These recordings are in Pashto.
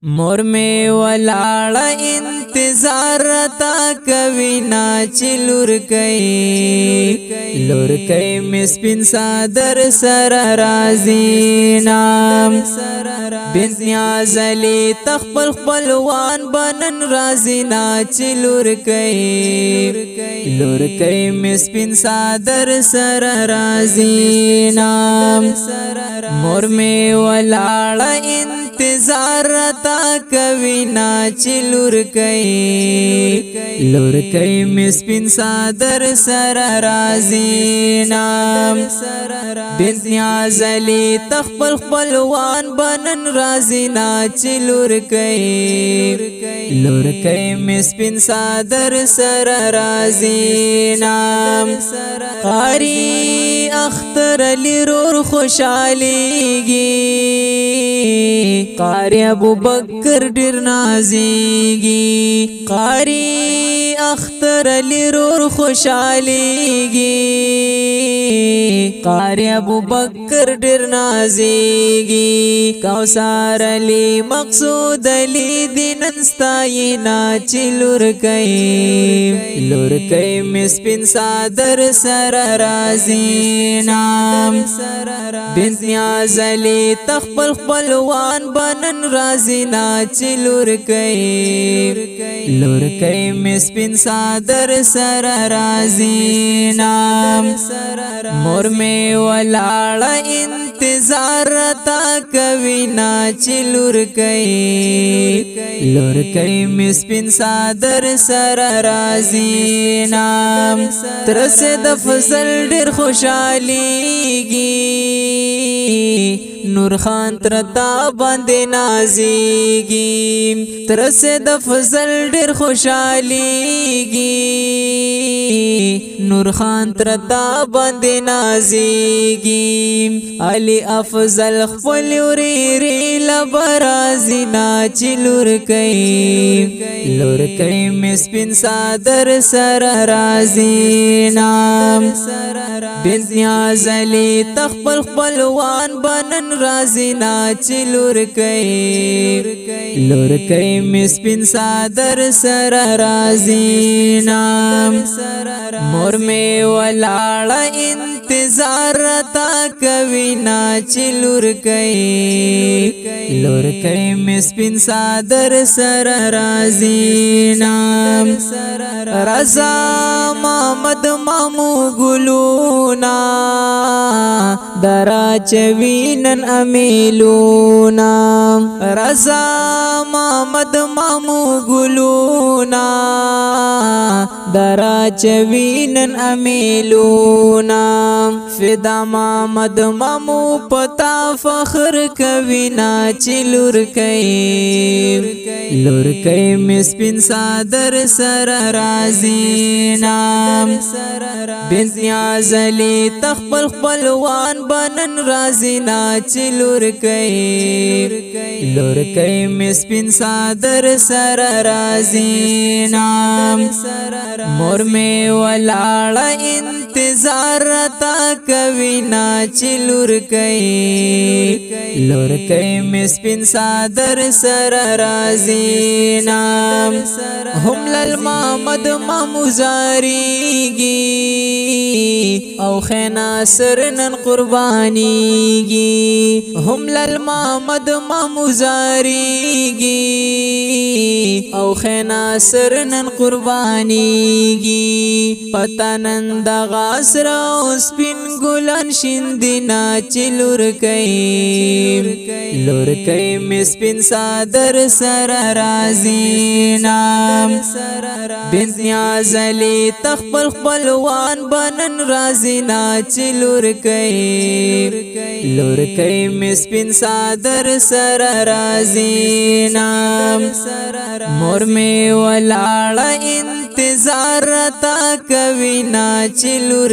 مور می ولاړه انتظار تا کوي نا چې لور کوي مسپین صادر سر رازی نام بنت نیازلی تخپل خپلوان بنن رازی نا چې لور کوي مسپین صادر سر رازی نام مور می ولاړه انتظار تا کوي نا چې لور کوي مسپین صادر سر رازی نام بنت نیازلی تخپل خپلوان بنن رازی نا چې لور کوي مسپین صادر سر رازی نام قاری اختر علی رور خوشحالیږي قاری ابو بکر ډیر نازیږي قاری اختر علی رور خوشحالیږي قاری ابو بکر ډیر نازیږي کوثر علی مقصود علی دینن ستاینا چې لور کوي مسپین صادر سر رازی نام بنت نیازلی تخپل خپلوان بنن رازی نا چې لور کوي مسپین صادر سر رازی نام مور می ولاړه انتظار تا کوي نا چې لور کوي مسپین صادر سر رازی نام ترسه د فضل ډیر خوشحالیږي نور خان ترتا باندې نازیږي ترسه د فضل ډیر خوشحالیږي نور خان ترتا باندې نازیږي علي افضل خپل وريري لبرازي نا چې لور کوي مسپین صادر سر رازی نام بنت نیازلی تخپل خپلوان بنن رازی نا چې لور کوي مسپین صادر سر رازی نام مور می ولاړه انتظار تا کوي نا چې لور کوي مسپین صادر سر رازی نام رضا محمد مامو ګلونا درا چوینن امیلونا رضا محمد مامو ګلونا درا چوینن امیلونا فدا محمد مامو پتا فخر کوي نا چې لور کوي مسپین صادر سر رازی نام بنت نیازلی تخپل خپلوان بنن رازی نا چې لور کوي مسپین صادر سر رازی نام مور می ولاړه انتظار تا کوي نا چې لور کوي مسپین صادر سر رازی نام هم لل محمد ماموزاریږي او خینا سرنن قربانیږي هم لل محمد ماموزاریږي او خینا سرنن قربانیږي پتانن د غاسر او سپین ګلان شیندنا چې لور کوي مسپین صادر سر رازی نام بنت نیازلی تخپل خپلوان بنن رازی نا چې لور کوي مسپین صادر سر رازی نام مور می ولاړه انتظار تا کوي نا چې لور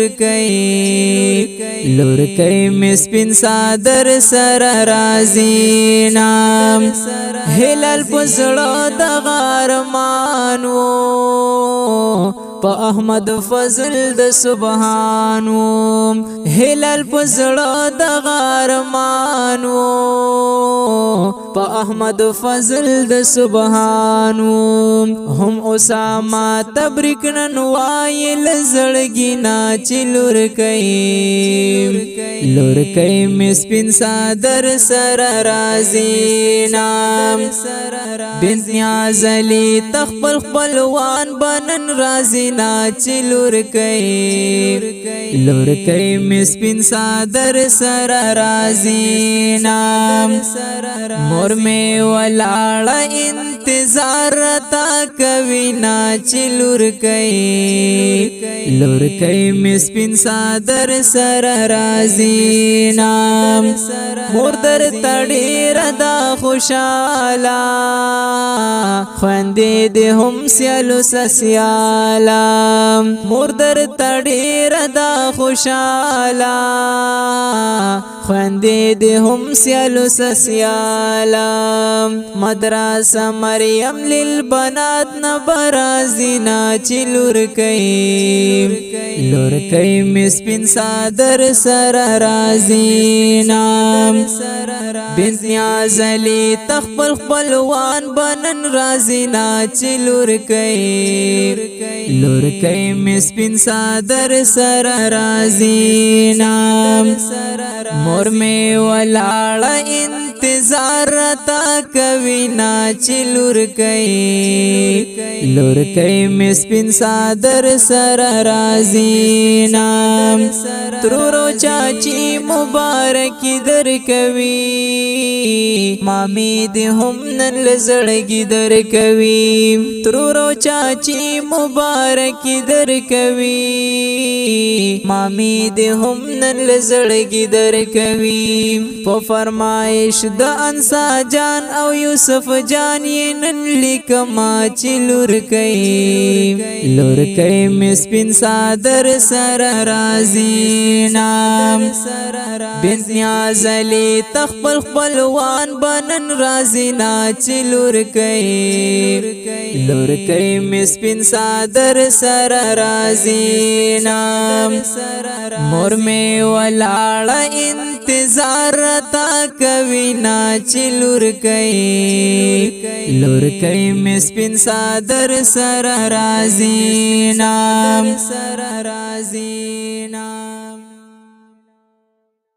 کوي مسپین صادر سر رازی نام هلال پسړو د غارمانو په احمد فضل د سبحانو هلال پزړه د غارمانو په احمد فضل د سبحانو هم اسامه تبریک نن وایل زړګی نا چلور کئ مسپین صادر سر رازی نام بنت نیاز علی تخپل خپلوان بنن رازی نا چلور کئ مسپین صادر سر رازی نام مور میں ولاړه انتظار تا کوي نا چلور کئ مسپین صادر سر رازی نام مور در تړي ردا خوشاله خوندې دې هم سیالو سسیاله مور در تړي ردا خوشاله خوندې دې هم سیالو سسیاله مدرسه مریم للبنات نبرازینا چلور کئ مسپین صادر سر رازینا بنت نیاز علی تخپل خپلوان بنن رازینا چلور کئ مسپین صادر سر رازینا مور میں ولاړه انتظار تا کوي نا چلور کئ مسپین صادر سر رازینا ترورو چاچی مبارکی در کوي مامی دې هم نن لزړګي در کوي ترورو چاچی مبارکی در کوي مامی دې هم نن لزړګي در کوي په فرمایش د انسا جان او یوسف جان یې نن لیکما چلور کئ مسپین صادر سر رازینا بنت نیاز علی تخپل خپلوان بنن رازینا چلور کئ مسپین صادر سر رازینا مور میں ولاړه انتظار تا کوي نا چلور کئ مسپین صادر سر رازینا